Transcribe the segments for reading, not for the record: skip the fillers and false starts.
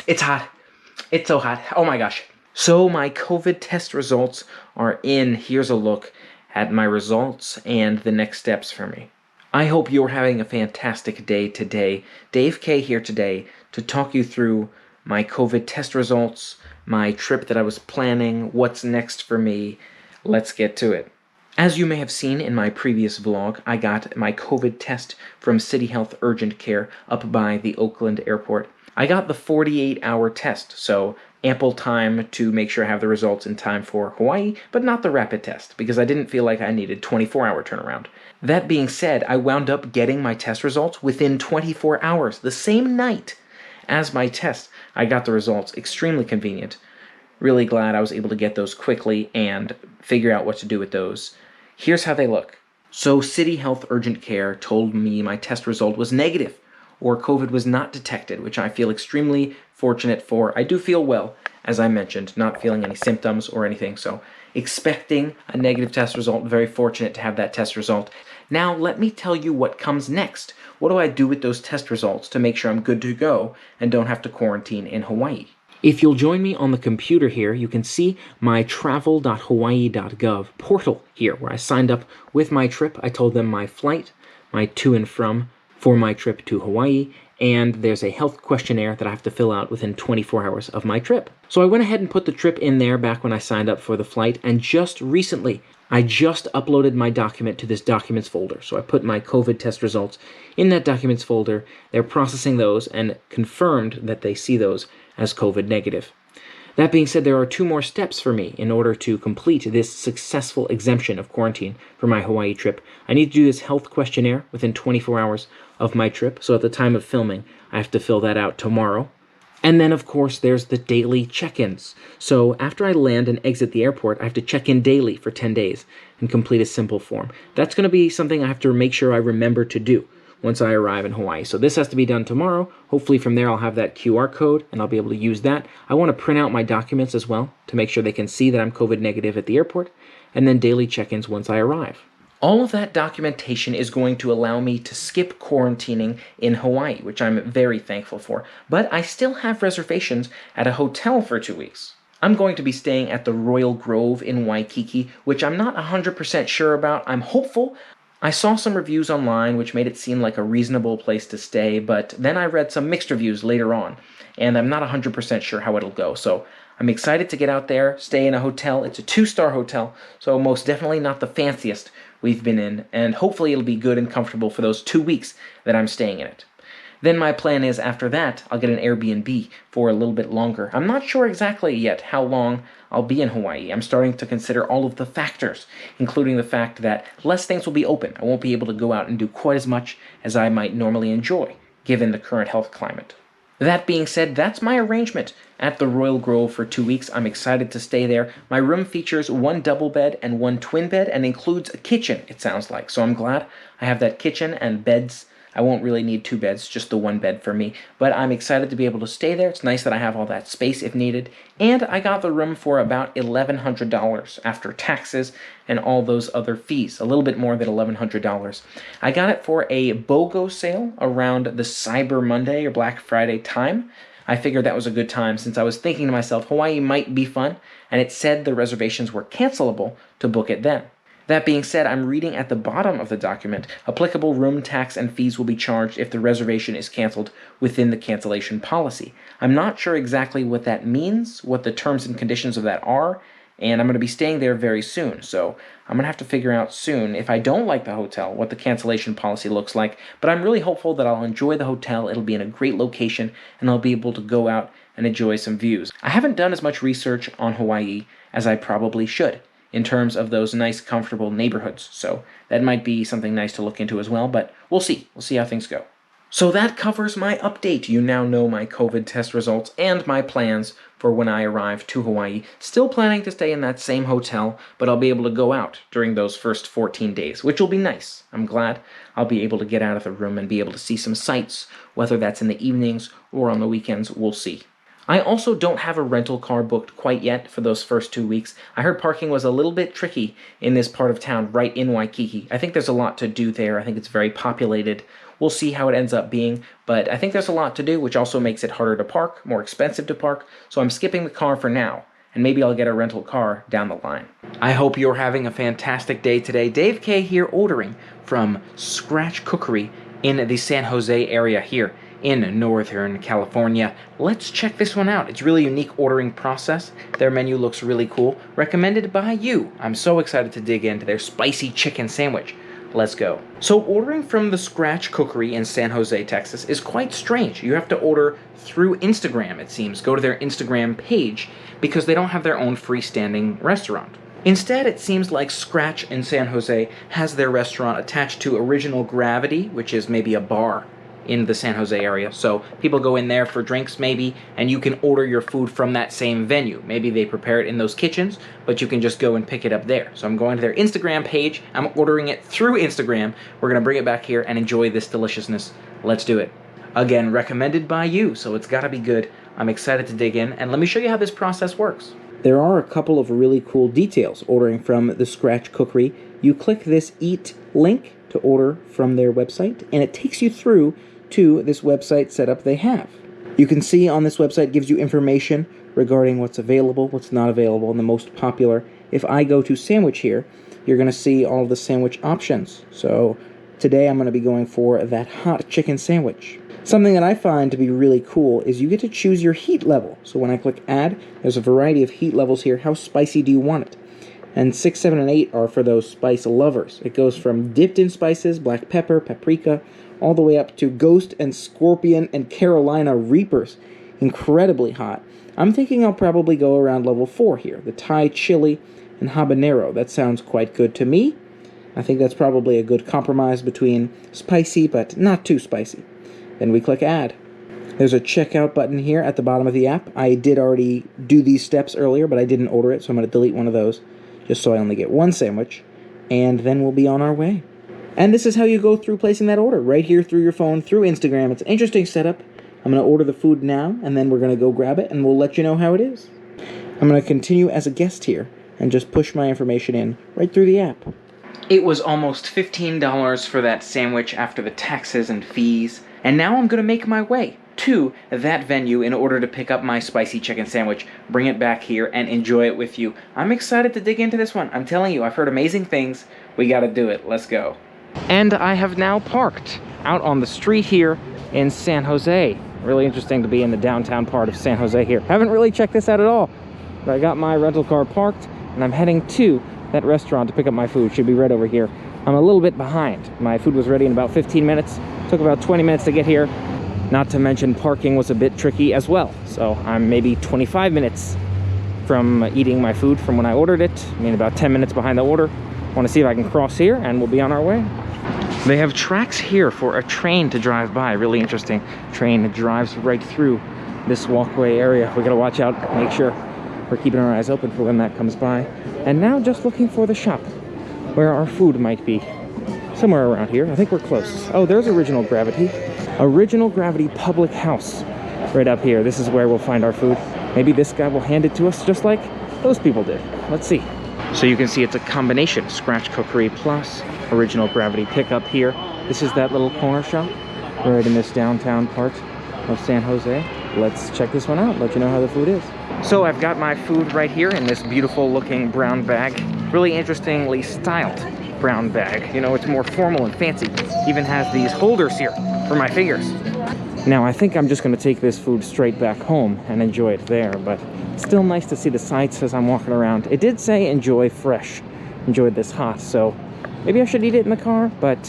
It's hot. It's so hot. Oh my gosh. So my COVID test results are in. Here's a look at my results and the next steps for me. I hope you're having a fantastic day today. Dave K here today to talk you through my COVID test results, my trip that I was planning, what's next for me. Let's get to it. As you may have seen in my previous vlog, I got my COVID test from City Health Urgent Care up by the Oakland airport. I got the 48-hour test, so ample time to make sure I have the results in time for Hawaii, but not the rapid test, because I didn't feel like I needed 24-hour turnaround. That being said, I wound up getting my test results within 24 hours, the same night as my test. I got the results. Extremely convenient. Really glad I was able to get those quickly and figure out what to do with those. Here's how they look. So City Health Urgent Care told me my test result was negative, or COVID was not detected, which I feel extremely fortunate for. I do feel well, as I mentioned, not feeling any symptoms or anything, so expecting a negative test result, very fortunate to have that test result. Now let me tell you what comes next. What do I do with those test results to make sure I'm good to go and don't have to quarantine in Hawaii? If you'll join me on the computer here, you can see my travel.hawaii.gov portal here, where I signed up with my trip. I told them my flight, my to and from for my trip to Hawaii, and there's a health questionnaire that I have to fill out within 24 hours of my trip. So I went ahead and put the trip in there back when I signed up for the flight, and just recently, I just uploaded my document to this documents folder. So I put my COVID test results in that documents folder. They're processing those and confirmed that they see those as COVID negative. That being said, there are 2 more steps for me in order to complete this successful exemption of quarantine for my Hawaii trip. I need to do this health questionnaire within 24 hours of my trip. So at the time of filming, I have to fill that out tomorrow. And then, of course, there's the daily check-ins. So after I land and exit the airport, I have to check in daily for 10 days and complete a simple form. That's going to be something I have to make sure I remember to do once I arrive in Hawaii. So this has to be done tomorrow. Hopefully from there I'll have that QR code and I'll be able to use that. I want to print out my documents as well to make sure they can see that I'm COVID negative at the airport, and then daily check-ins once I arrive. All of that documentation is going to allow me to skip quarantining in Hawaii, which I'm very thankful for. But I still have reservations at a hotel for 2 weeks. I'm going to be staying at the Royal Grove in Waikiki, which I'm not 100% sure about. I'm hopeful. I saw some reviews online which made it seem like a reasonable place to stay, but then I read some mixed reviews later on, and I'm not 100% sure how it'll go. So I'm excited to get out there, stay in a hotel. It's a 2-star hotel, so most definitely not the fanciest we've been in, and hopefully it'll be good and comfortable for those 2 weeks that I'm staying in it. Then my plan is, after that, I'll get an Airbnb for a little bit longer. I'm not sure exactly yet how long I'll be in Hawaii. I'm starting to consider all of the factors, including the fact that less things will be open. I won't be able to go out and do quite as much as I might normally enjoy, given the current health climate. That being said, that's my arrangement at the Royal Grove for 2 weeks. I'm excited to stay there. My room features 1 double bed and 1 twin bed and includes a kitchen, it sounds like. So I'm glad I have that kitchen and beds. I won't really need 2 beds, just the 1 bed for me. But I'm excited to be able to stay there. It's nice that I have all that space if needed. And I got the room for about $1,100 after taxes and all those other fees. A little bit more than $1,100. I got it for a BOGO sale around the Cyber Monday or Black Friday time. I figured that was a good time since I was thinking to myself, Hawaii might be fun, and it said the reservations were cancelable to book it then. That being said, I'm reading at the bottom of the document, applicable room tax and fees will be charged if the reservation is canceled within the cancellation policy. I'm not sure exactly what that means, what the terms and conditions of that are, and I'm going to be staying there very soon, so I'm going to have to figure out soon, if I don't like the hotel, what the cancellation policy looks like. But I'm really hopeful that I'll enjoy the hotel, it'll be in a great location, and I'll be able to go out and enjoy some views. I haven't done as much research on Hawaii as I probably should in terms of those nice, comfortable neighborhoods, so that might be something nice to look into as well, but we'll see. We'll see how things go. So that covers my update. You now know my COVID test results and my plans for when I arrive to Hawaii. Still planning to stay in that same hotel, but I'll be able to go out during those first 14 days, which will be nice. I'm glad I'll be able to get out of the room and be able to see some sights, whether that's in the evenings or on the weekends, we'll see. I also don't have a rental car booked quite yet for those first 2 weeks. I heard parking was a little bit tricky in this part of town right in Waikiki. I think there's a lot to do there. I think it's very populated We'll see how it ends up being, but I think there's a lot to do, which also makes it harder to park, more expensive to park, so I'm skipping the car for now, and maybe I'll get a rental car down the line. I hope you're having a fantastic day today. Dave K here, ordering from Scratch Cookery in the San Jose area here in Northern California. Let's check this one out. It's a really unique ordering process. Their menu looks really cool. Recommended by you. I'm so excited to dig into their spicy chicken sandwich. Let's go. So ordering from the Scratch Cookery in San Jose, Texas is quite strange. You have to order through Instagram, it seems. Go to their Instagram page because they don't have their own freestanding restaurant. Instead, it seems like Scratch in San Jose has their restaurant attached to Original Gravity, which is maybe a bar in the San Jose area. So people go in there for drinks maybe, and you can order your food from that same venue. Maybe they prepare it in those kitchens, but you can just go and pick it up there. So I'm going to their Instagram page. I'm ordering it through Instagram. We're gonna bring it back here and enjoy this deliciousness. Let's do it. Again, recommended by you, so it's gotta be good. I'm excited to dig in, and let me show you how this process works. There are a couple of really cool details ordering from the Scratch Cookery. You click this Eat link to order from their website, and it takes you through to this website setup they have. You can see on this website gives you information regarding what's available, what's not available, and the most popular. If I go to sandwich here, you're going to see all of the sandwich options. So today I'm going to be going for that hot chicken sandwich. Something that I find to be really cool is you get to choose your heat level. So when I click add, there's a variety of heat levels here. How spicy do you want it? And 6, 7, and 8 are for those spice lovers. It goes from dipped in spices, black pepper, paprika, all the way up to Ghost and Scorpion and Carolina Reapers. Incredibly hot. I'm thinking I'll probably go around level 4 here. The Thai chili and habanero. That sounds quite good to me. I think that's probably a good compromise between spicy but not too spicy. Then we click add. There's a checkout button here at the bottom of the app. I did already do these steps earlier, but I didn't order it, so I'm going to delete one of those just so I only get one sandwich, and then we'll be on our way. And this is how you go through placing that order, right here through your phone, through Instagram. It's an interesting setup. I'm going to order the food now, and then we're going to go grab it, and we'll let you know how it is. I'm going to continue as a guest here, and just push my information in right through the app. It was almost $15 for that sandwich after the taxes and fees, and now I'm going to make my way to that venue in order to pick up my spicy chicken sandwich, bring it back here, and enjoy it with you. I'm excited to dig into this one. I'm telling you, I've heard amazing things. We got to do it. Let's go. And I have now parked out on the street here in San Jose. Really interesting to be in the downtown part of San Jose here. Haven't really checked this out at all, but I got my rental car parked, and I'm heading to that restaurant to pick up my food. Should be right over here. I'm a little bit behind. My food was ready in about 15 minutes. Took about 20 minutes to get here. Not to mention parking was a bit tricky as well. So I'm maybe 25 minutes from eating my food from when I ordered it. I mean, about 10 minutes behind the order. Want to see if I can cross here, and we'll be on our way. They have tracks here for a train to drive by. Really interesting. Train drives right through this walkway area. We gotta watch out, make sure we're keeping our eyes open for when that comes by. And now just looking for the shop where our food might be. Somewhere around here. I think we're close. Oh, there's Original Gravity. Original Gravity Public House. Right up here. This is where we'll find our food. Maybe this guy will hand it to us just like those people did. Let's see. So you can see it's a combination. Scratch Cookery plus Original Gravity pickup here. This is that little corner shop right in this downtown part of San Jose. Let's check this one out. Let you know how the food is. So I've got my food right here in this beautiful looking brown bag. Really interestingly styled brown bag. You know, it's more formal and fancy. Even has these holders here for my fingers. Now I think I'm just going to take this food straight back home and enjoy it there, but it's still nice to see the sights as I'm walking around. It did say enjoy fresh. Enjoy this hot, so maybe I should eat it in the car, but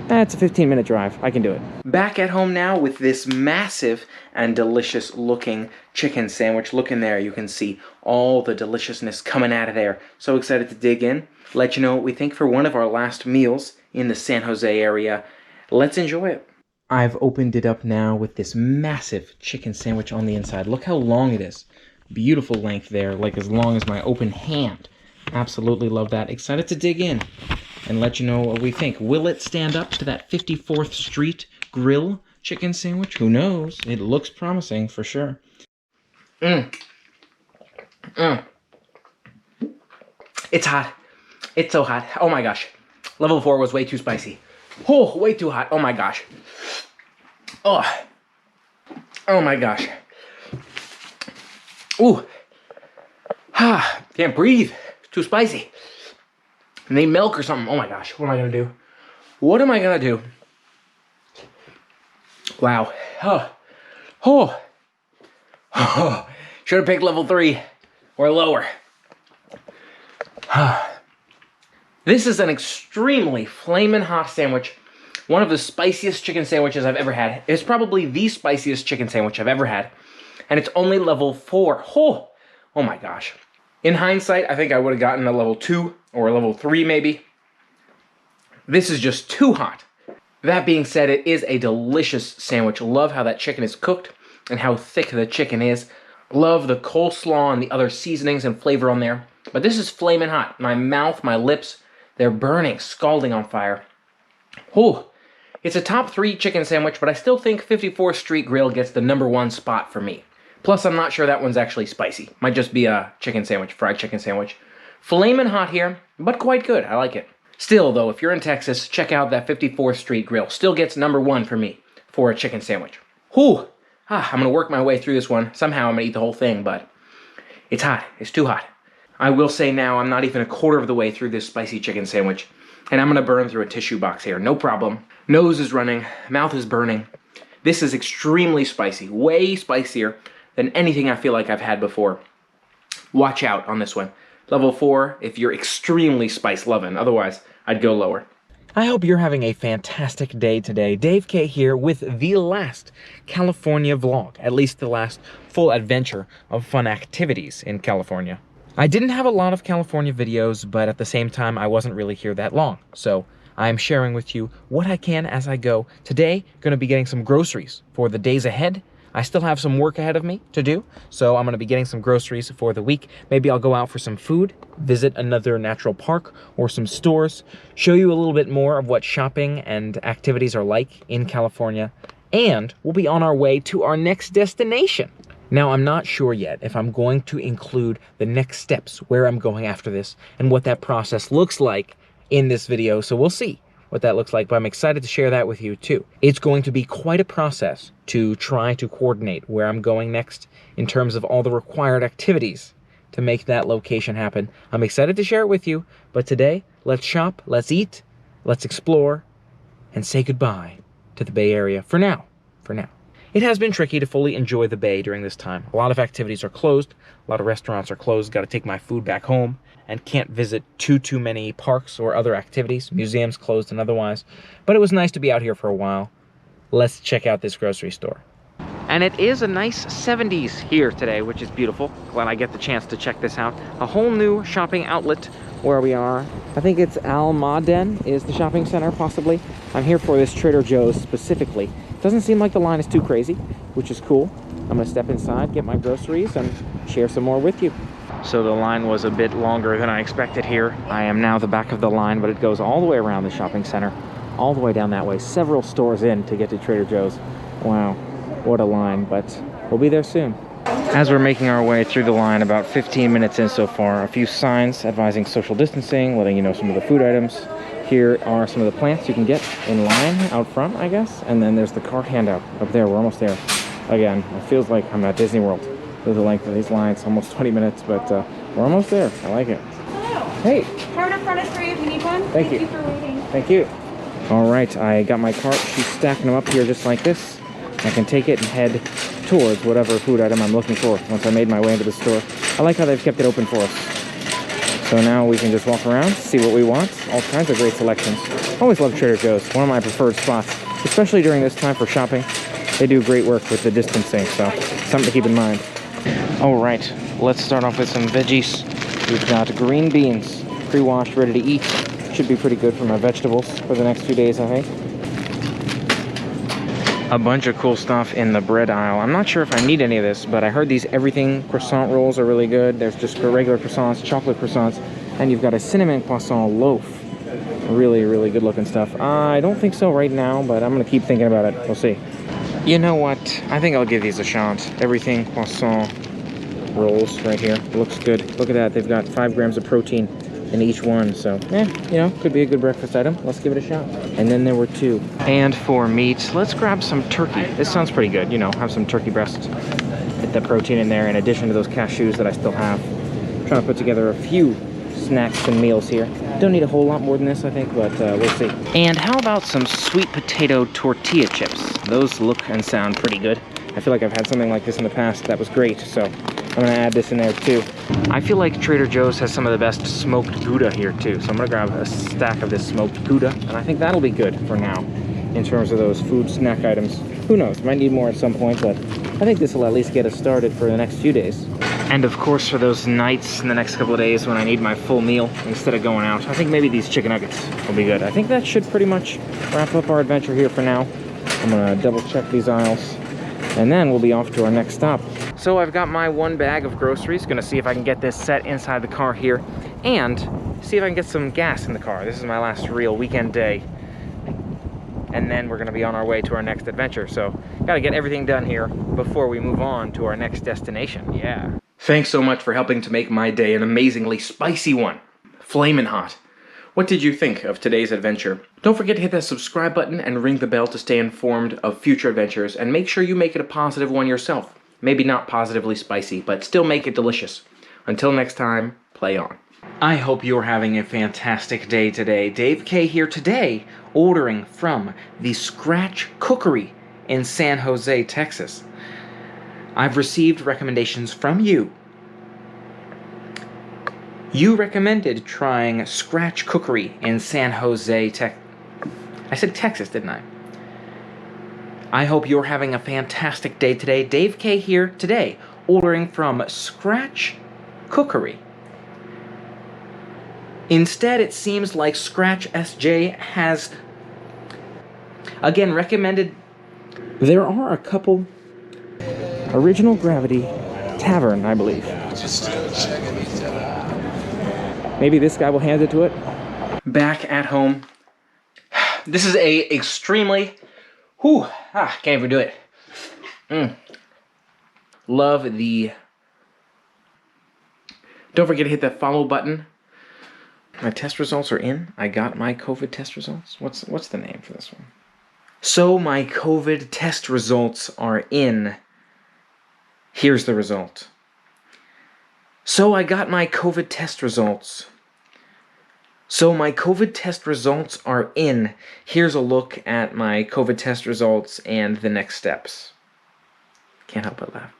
it's a 15-minute drive. I can do it. Back at home now with this massive and delicious looking chicken sandwich. Look in there. You can see all the deliciousness coming out of there. So excited to dig in. Let you know what we think for one of our last meals in the San Jose area. Let's enjoy it. I've opened it up now with this massive chicken sandwich on the inside. Look how long it is. Beautiful length there, like as long as my open hand. Absolutely love that. Excited to dig in and let you know what we think. Will it stand up to that 54th Street Grill chicken sandwich? Who knows? It looks promising for sure. It's hot. It's so hot. Oh my gosh. Level 4 was way too spicy. Oh, way too hot. Oh my gosh. Oh. Oh my gosh. Ooh. Ah, can't breathe. It's too spicy. I need milk or something. Oh my gosh. What am I gonna do? What am I gonna do? Wow. Oh. Oh. Oh. Should have picked level 3 or lower. This is an extremely flaming hot sandwich. One of the spiciest chicken sandwiches I've ever had. It's probably the spiciest chicken sandwich I've ever had. And it's only level 4. Oh, oh my gosh. In hindsight, I think I would have gotten a level 2 or a level 3 maybe. This is just too hot. That being said, it is a delicious sandwich. Love how that chicken is cooked and how thick the chicken is. Love the coleslaw and the other seasonings and flavor on there. But this is flaming hot. My mouth, my lips, they're burning, scalding on fire. Oh, it's a top 3 chicken sandwich, but I still think 54th Street Grill gets the #1 spot for me. Plus, I'm not sure that one's actually spicy. Might just be a chicken sandwich, fried chicken sandwich. Flamin' hot here, but quite good. I like it. Still, though, if you're in Texas, check out that 54th Street Grill. Still gets #1 for me for a chicken sandwich. Whew. I'm going to work my way through this one. Somehow I'm going to eat the whole thing, but it's hot. It's too hot. I will say now I'm not even a quarter of the way through this spicy chicken sandwich, and I'm going to burn through a tissue box here. No problem. Nose is running. Mouth is burning. This is extremely spicy. Way spicier than anything I feel like I've had before. Watch out on this one. Level 4 if you're extremely spice loving. Otherwise, I'd go lower. I hope you're having a fantastic day today. Dave K here with the last California vlog, at least the last full adventure of fun activities in California. I didn't have a lot of California videos, but at the same time, I wasn't really here that long. So I'm sharing with you what I can as I go. Today, going to be getting some groceries for the days ahead. I still have some work ahead of me to do, so I'm going to be getting some groceries for the week. Maybe I'll go out for some food, visit another natural park or some stores, show you a little bit more of what shopping and activities are like in California, and we'll be on our way to our next destination. Now, I'm not sure yet if I'm going to include the next steps, where I'm going after this, and what that process looks like in this video, so we'll see what that looks like, but I'm excited to share that with you too. It's going to be quite a process to try to coordinate where I'm going next in terms of all the required activities to make that location happen. I'm excited to share it with you, but today, let's shop, let's eat, let's explore, and say goodbye to the Bay Area for now. It has been tricky to fully enjoy the Bay during this time. A lot of activities are closed, a lot of restaurants are closed, got to take my food back home, and can't visit too many parks or other activities, museums closed and otherwise. But it was nice to be out here for a while. Let's check out this grocery store. And it is a nice 70s here today, which is beautiful. Glad I get the chance to check this out. A whole new shopping outlet where we are. I think it's Almaden is the shopping center, possibly. I'm here for this Trader Joe's specifically. Doesn't seem like the line is too crazy, which is cool. I'm gonna step inside, get my groceries, and share some more with you. So the line was a bit longer than I expected here. I am now the back of the line, but it goes all the way around the shopping center, all the way down that way, several stores in to get to Trader Joe's. Wow, what a line, but we'll be there soon. As we're making our way through the line, about 15 minutes in so far, a few signs advising social distancing, letting you know some of the food items. Here are some of the plants you can get in line out front, I guess. And then there's the cart handout up there. We're almost there. Again, it feels like I'm at Disney World. Through the length of these lines, almost 20 minutes, but we're almost there. I like it. Hello. Hey. Card up front is for you if you need one. Thank you for waiting. Thank you. All right, I got my cart. She's stacking them up here just like this. I can take it and head towards whatever food item I'm looking for once I made my way into the store. I like how they've kept it open for us. So now we can just walk around, see what we want. All kinds of great selections. Always love Trader Joe's, one of my preferred spots, especially during this time for shopping. They do great work with the distancing, so something to keep in mind. All right, let's start off with some veggies. We've got green beans, pre-washed, ready to eat. Should be pretty good for my vegetables for the next few days, I think. A bunch of cool stuff in the bread aisle. I'm not sure if I need any of this, but I heard these everything croissant rolls are really good. There's just regular croissants, chocolate croissants, and you've got a cinnamon croissant loaf. Really, really good looking stuff. I don't think so right now, but I'm gonna keep thinking about it. We'll see. You know what? I think I'll give these a shot. Everything croissant rolls right here. It looks good. Look at that. They've got 5 grams of protein, in each one, so you know, could be a good breakfast item. Let's give it a shot. And then there were 2. And for meat, let's grab some turkey. This sounds pretty good, you know, have some turkey breast. Get the protein in there in addition to those cashews that I still have. I'm trying to put together a few snacks and meals here. Don't need a whole lot more than this, I think, but we'll see. And how about some sweet potato tortilla chips? Those look and sound pretty good. I feel like I've had something like this in the past that was great, so I'm gonna add this in there too. I feel like Trader Joe's has some of the best smoked Gouda here too, so I'm gonna grab a stack of this smoked Gouda, and I think that'll be good for now in terms of those food snack items. Who knows, might need more at some point, but I think this will at least get us started for the next few days. And of course, for those nights in the next couple of days when I need my full meal instead of going out, I think maybe these chicken nuggets will be good. I think that should pretty much wrap up our adventure here for now. I'm gonna double check these aisles, and then we'll be off to our next stop. So I've got my 1 bag of groceries. Gonna see if I can get this set inside the car here and see if I can get some gas in the car. This is my last real weekend day. And then we're gonna be on our way to our next adventure. So gotta get everything done here before we move on to our next destination, yeah. Thanks so much for helping to make my day an amazingly spicy one. Flamin' hot. What did you think of today's adventure? Don't forget to hit that subscribe button and ring the bell to stay informed of future adventures, and make sure you make it a positive one yourself. Maybe not positively spicy, but still make it delicious. Until next time, play on. I hope you're having a fantastic day today. Dave K here today, ordering from the Scratch Cookery in San Jose, Texas. I've received recommendations from you. You recommended trying Scratch Cookery in San Jose, I said Texas, didn't I? I hope you're having a fantastic day today. Dave K here today, ordering from Scratch Cookery. Instead, it seems like Scratch SJ has, again, recommended. There are a couple. Original Gravity Tavern, I believe. Maybe this guy will hand it to it. Back at home. This is a extremely, can't even do it. Love the. Don't forget to hit that follow button. My test results are in. I got my COVID test results. What's the name for this one? So my COVID test results are in. Here's the result. So I got my COVID test results. So my COVID test results are in. Here's a look at my COVID test results and the next steps. Can't help but laugh.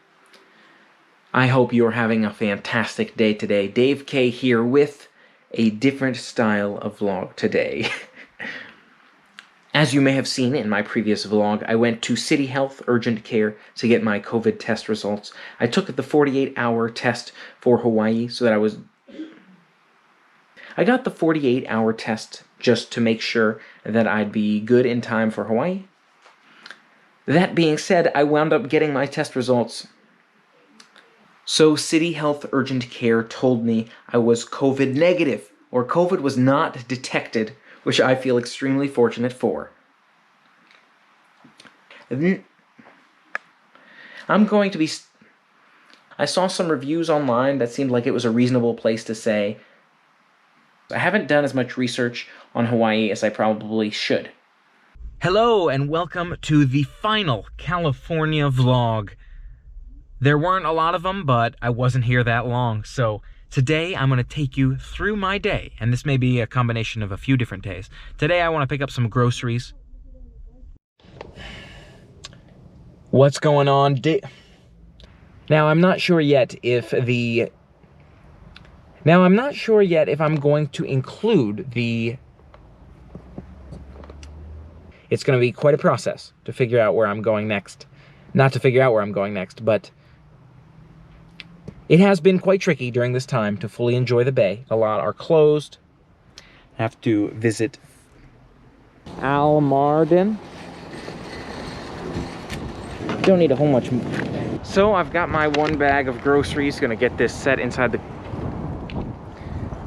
I hope you're having a fantastic day today. Dave K here with a different style of vlog today. As you may have seen in my previous vlog, I went to City Health Urgent Care to get my COVID test results. I took the 48-hour test for Hawaii so that I got the 48-hour test just to make sure that I'd be good in time for Hawaii. That being said, I wound up getting my test results. So City Health Urgent Care told me I was COVID negative, or COVID was not detected, which I feel extremely fortunate for. I'm going to be. I saw some reviews online that seemed like it was a reasonable place to say. I haven't done as much research on Hawaii as I probably should. Hello and welcome to the final California vlog. There weren't a lot of them, but I wasn't here that long, so today I'm going to take you through my day, and this may be a combination of a few different days. Today I want to pick up some groceries. What's going on? Now I'm not sure yet if I'm going to include the. It's going to be quite a process to figure out where I'm going next. Not to figure out where I'm going next, but it has been quite tricky during this time to fully enjoy the bay. A lot are closed. I have to visit Almarden. Don't need a whole much. So I've got my 1 bag of groceries. Gonna get this set inside the